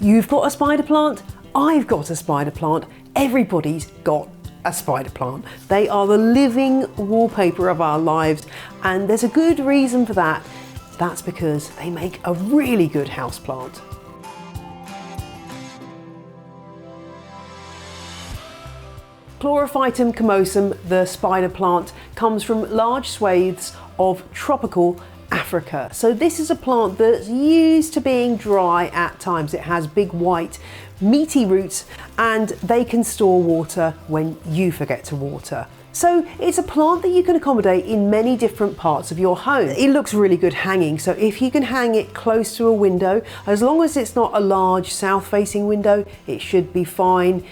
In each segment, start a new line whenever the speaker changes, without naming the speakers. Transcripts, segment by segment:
You've got a spider plant, I've got a spider plant, everybody's got a spider plant. They are the living wallpaper of our lives, and there's a good reason for that. That's because they make a really good houseplant. Chlorophytum comosum, the spider plant, comes from large swathes of tropical Africa. So this is a plant that's used to being dry at times. It has big white meaty roots and they can store water when you forget to water. So it's a plant that you can accommodate in many different parts of your home. It looks really good hanging, so if you can hang it close to a window, as long as it's not a large south-facing window, it should be fine.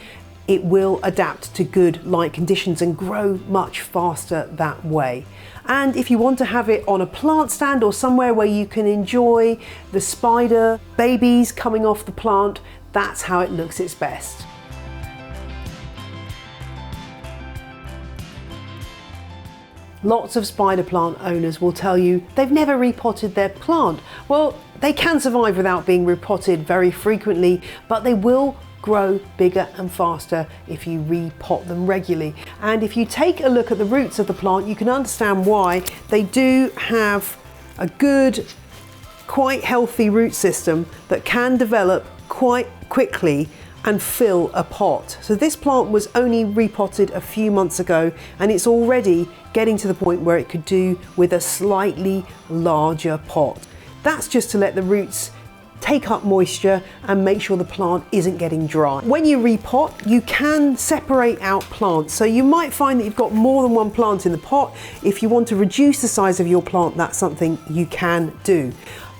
It will adapt to good light conditions and grow much faster that way. And if you want to have it on a plant stand or somewhere where you can enjoy the spider babies coming off the plant, that's how it looks its best. Lots of spider plant owners will tell you they've never repotted their plant. Well, they can survive without being repotted very frequently, but they will grow bigger and faster if you repot them regularly. And if you take a look at the roots of the plant, you can understand why. They do have a good, quite healthy root system that can develop quite quickly and fill a pot. So this plant was only repotted a few months ago and it's already getting to the point where it could do with a slightly larger pot. That's just to let the roots take up moisture and make sure the plant isn't getting dry. When you repot, you can separate out plants. So you might find that you've got more than one plant in the pot. If you want to reduce the size of your plant, that's something you can do.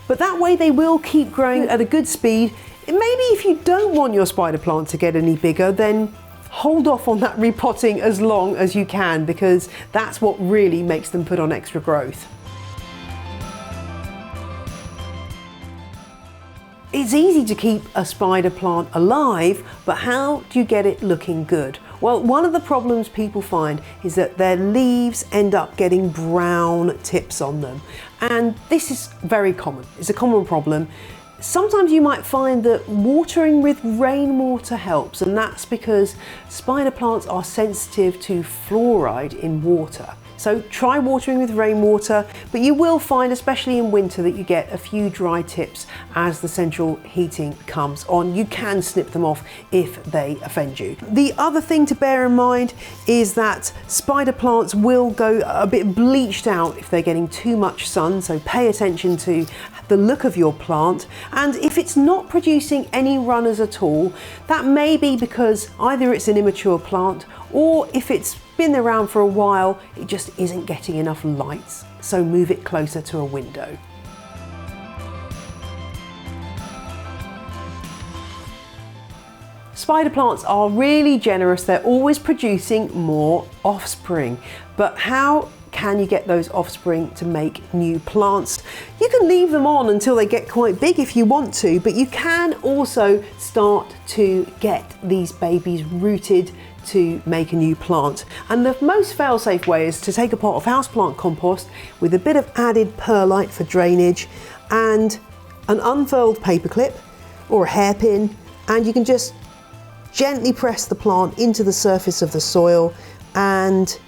But that way they will keep growing at a good speed. And maybe if you don't want your spider plant to get any bigger, then hold off on that repotting as long as you can, because that's what really makes them put on extra growth. It's easy to keep a spider plant alive, but how do you get it looking good? Well, one of the problems people find is that their leaves end up getting brown tips on them. And this is very common. It's a common problem. Sometimes you might find that watering with rainwater helps, and that's because spider plants are sensitive to fluoride in water. So try watering with rainwater, but you will find, especially in winter, that you get a few dry tips as the central heating comes on. You can snip them off if they offend you. The other thing to bear in mind is that spider plants will go a bit bleached out if they're getting too much sun, so pay attention to the look of your plant. And if it's not producing any runners at all, that may be because either it's an immature plant, or if it's been around for a while, it just isn't getting enough lights. So move it closer to a window. Spider plants are really generous. They're always producing more offspring. But how can you get those offspring to make new plants? You can leave them on until they get quite big if you want to, but you can also start to get these babies rooted to make a new plant. And the most fail-safe way is to take a pot of houseplant compost with a bit of added perlite for drainage and an unfurled paperclip or a hairpin, and you can just gently press the plant into the surface of the soil and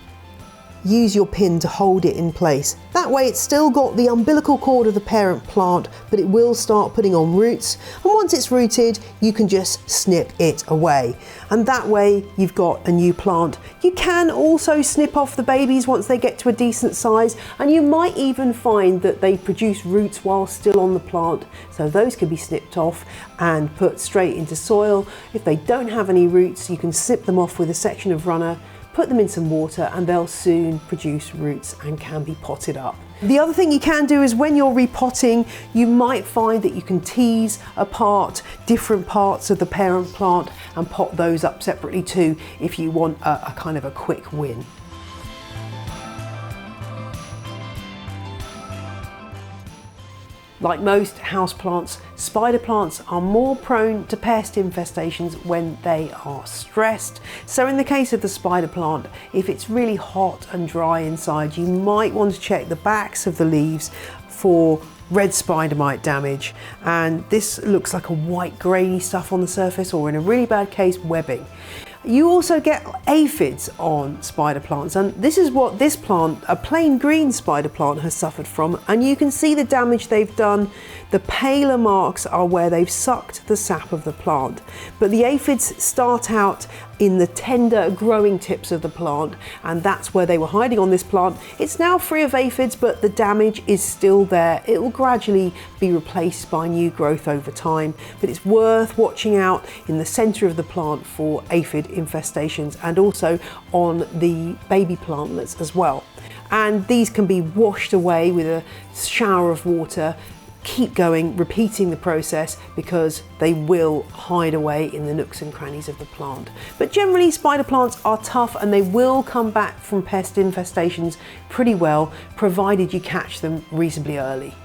use your pin to hold it in place. That way it's still got the umbilical cord of the parent plant, but it will start putting on roots, and once it's rooted you can just snip it away, and that way you've got a new plant. You can also snip off the babies once they get to a decent size, and you might even find that they produce roots while still on the plant, so those can be snipped off and put straight into soil. If they don't have any roots, you can snip them off with a section of runner, put them in some water, and they'll soon produce roots and can be potted up. The other thing you can do is when you're repotting, you might find that you can tease apart different parts of the parent plant and pot those up separately too if you want a kind of a quick win. Like most houseplants, spider plants are more prone to pest infestations when they are stressed. So in the case of the spider plant, if it's really hot and dry inside, you might want to check the backs of the leaves for red spider mite damage, and this looks like a white grainy stuff on the surface, or in a really bad case, webbing. You also get aphids on spider plants, and this is what this plant, a plain green spider plant, has suffered from, and you can see the damage they've done. The paler marks are where they've sucked the sap of the plant, but the aphids start out in the tender growing tips of the plant, and that's where they were hiding on this plant. It's now free of aphids, but the damage is still there. It will gradually be replaced by new growth over time, but it's worth watching out in the center of the plant for aphid infestations, and also on the baby plantlets as well. And these can be washed away with a shower of water. Keep going, repeating the process, because they will hide away in the nooks and crannies of the plant. But generally, spider plants are tough, and they will come back from pest infestations pretty well, provided you catch them reasonably early.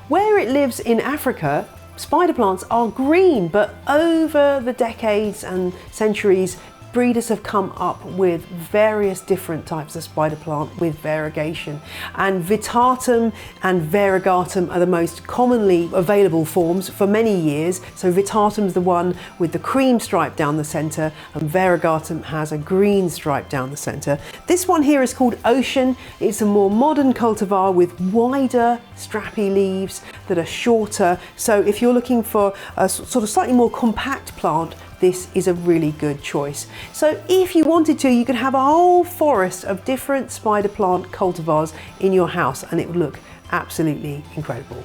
Where it lives in Africa, spider plants are green, but over the decades and centuries, breeders have come up with various different types of spider plant with variegation, and vittatum and variegatum are the most commonly available forms for many years. So vittatum is the one with the cream stripe down the center, and variegatum has a green stripe down the center. This one here is called Ocean. It's a more modern cultivar with wider strappy leaves that are shorter. So if you're looking for a sort of slightly more compact plant, this is a really good choice. So if you wanted to, you could have a whole forest of different spider plant cultivars in your house, and it would look absolutely incredible.